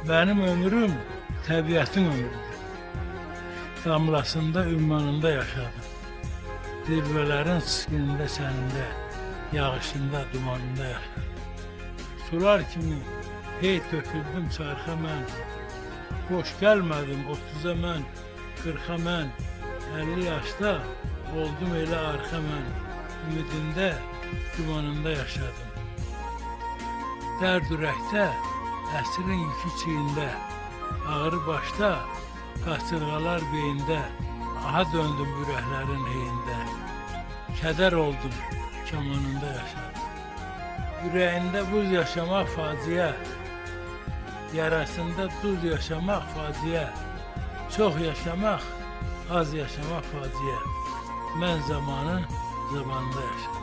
Benim ömrüm təbiətin ömrüdür. Damlasında, ümmanında yaşadım. Zirvələrin sıskində, sənində, yağışında, dumanında yaşadım. Sular kimi hey töküldüm çarxa mən. Boş gəlmədim 30'a mən, 40'a mən. 50 yaşda oldum elə arxa mən. Ümidində, dumanında yaşadım. Dərd ürəkdə, əsrin yükü çiyində. Ağrı başda, qasırğalar beyində. Aha döndüm ürəklərin heyində. Kədər oldum, kamanında yaşadım. Ürəyində buz yaşamaq faciə. Yarasında duz yaşamaq faciə. Çox yaşamaq, az yaşamaq faciə. Mən zamanı zamanında yaşadım.